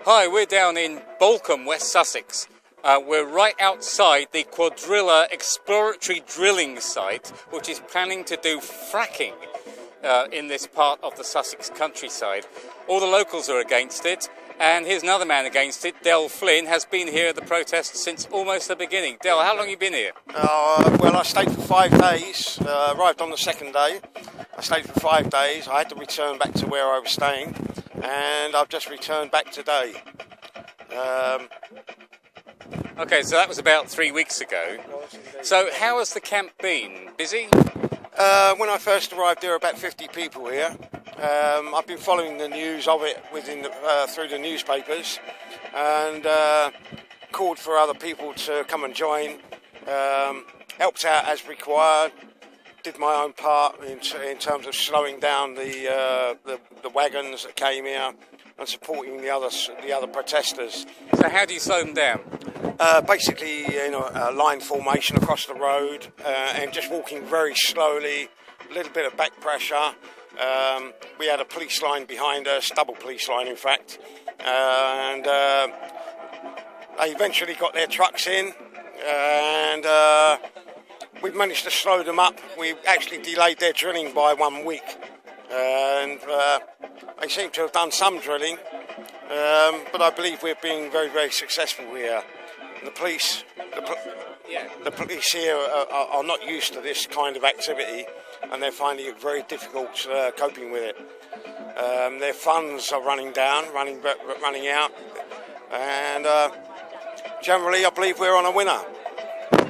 Hi, we're down in Balcombe, West Sussex. We're right outside the Quadrilla exploratory drilling site, which is planning to do fracking in this part of the Sussex countryside. All the locals are against it, and here's another man against it. Flynn has been here at the protest since almost the beginning. How long have you been here? Well, I stayed for 5 days, arrived on the second day. I stayed for 5 days. I had to return back to where I was staying, and I've just returned back today. Okay, so that was about 3 weeks ago. So how has the camp been? Busy? When I first arrived, there were about 50 people here. I've been following the news of it through the newspapers, and called for other people to come and join. Helped out as required. Did my own part in terms of slowing down the wagons that came here and supporting the other protesters. So how do you slow them down? Basically, a line formation across the road, and just walking very slowly, a little bit of back pressure. We had a police line behind us, double police line in fact, and they eventually got their trucks in, and we've managed to slow them up. We actually delayed their drilling by 1 week, and they seem to have done some drilling, but I believe we're being very, very successful here. The police here are not used to this kind of activity, and they're finding it very difficult coping with it. Their funds are running out, and generally I believe we're on a winner.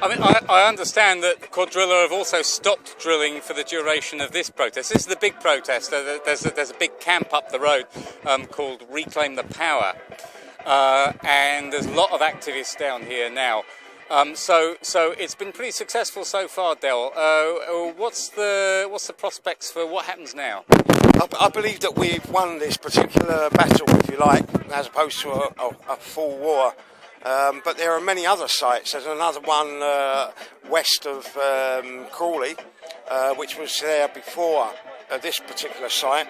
I mean, I understand that Quadrilla have also stopped drilling for the duration of this protest. This is the big protest. There's a big camp up the road called Reclaim the Power, and there's a lot of activists down here now. So it's been pretty successful so far, What's the prospects for what happens now? I believe that we've won this particular battle, if you like, as opposed to a full war. But there are many other sites. There's another one west of Crawley, which was there before this particular site.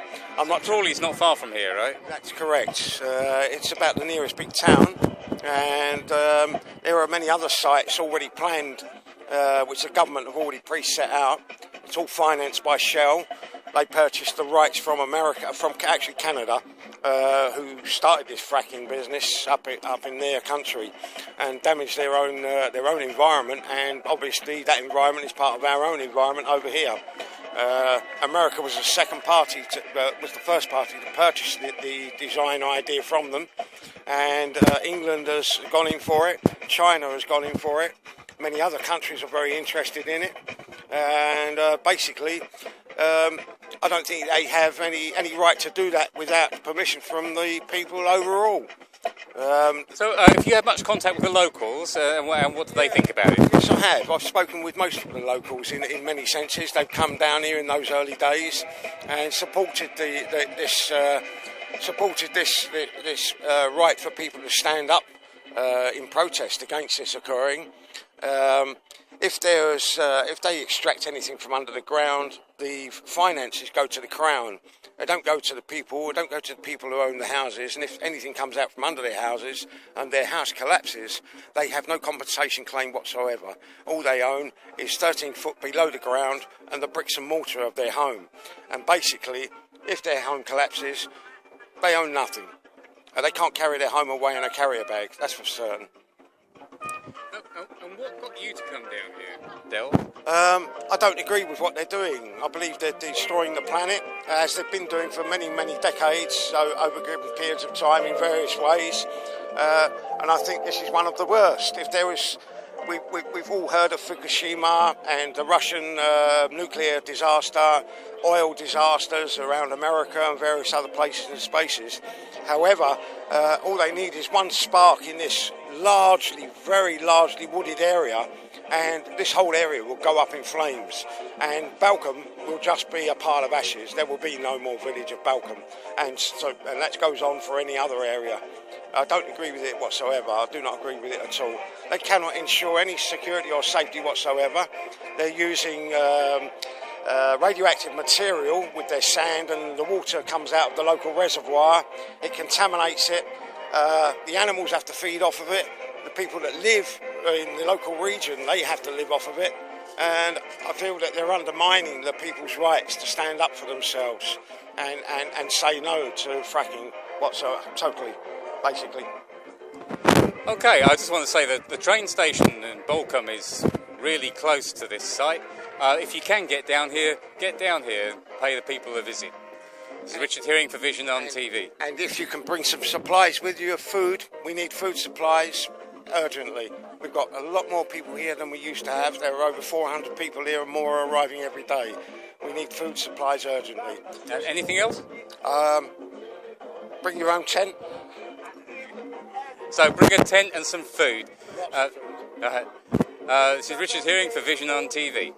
Crawley's not far from here, right? That's correct. It's about the nearest big town, and there are many other sites already planned, which the government have already pre-set out. It's all financed by Shell. They purchased the rights from actually Canada, who started this fracking business up in their country, and damaged their own environment. And obviously, that environment is part of our own environment over here. America was the first party to purchase the design idea from them, and England has gone in for it. China has gone in for it. Many other countries are very interested in it, and basically, I don't think they have any right to do that without permission from the people overall. So if you had much contact with the locals, and what do they think about it? Yes, I have. I've spoken with most of the locals in many senses. They've come down here in those early days and supported this right for people to stand up in protest against this occurring. If they extract anything from under the ground, the finances go to the Crown. They don't go to the people. They don't go to the people who own the houses. And if anything comes out from under their houses and their house collapses, they have no compensation claim whatsoever. All they own is 13 foot below the ground and the bricks and mortar of their home. And basically, if their home collapses, they own nothing. They can't carry their home away in a carrier bag. That's for certain. And what got you to come down here, I don't agree with what they're doing. I believe they're destroying the planet, as they've been doing for many, many decades, so over given periods of time in various ways. And I think this is one of the worst. If there was, we've all heard of Fukushima and the Russian nuclear disaster, oil disasters around America and various other places and spaces. However, all they need is one spark in this very largely wooded area, and this whole area will go up in flames, and Balcombe will just be a pile of ashes. There will be no more village of Balcombe, and that goes on for any other area. I don't agree with it whatsoever. I do not agree with it at all. They cannot ensure any security or safety whatsoever. They're using radioactive material with their sand, and the water comes out of the local reservoir. It contaminates it, The animals have to feed off of it. The people that live in the local region, they have to live off of it. And I feel that they're undermining the people's rights to stand up for themselves and say no to fracking whatsoever, totally, basically. Okay, I just want to say that the train station in Balcombe is really close to this site. If you can get down here and pay the people a visit. This is Richard Hearing for Vision on TV. And if you can bring some supplies with you of food, we need food supplies urgently. We've got a lot more people here than we used to have. There are over 400 people here and more are arriving every day. We need food supplies urgently. Anything else? Bring your own tent. So bring a tent and some food. This is Richard Hearing for Vision on TV.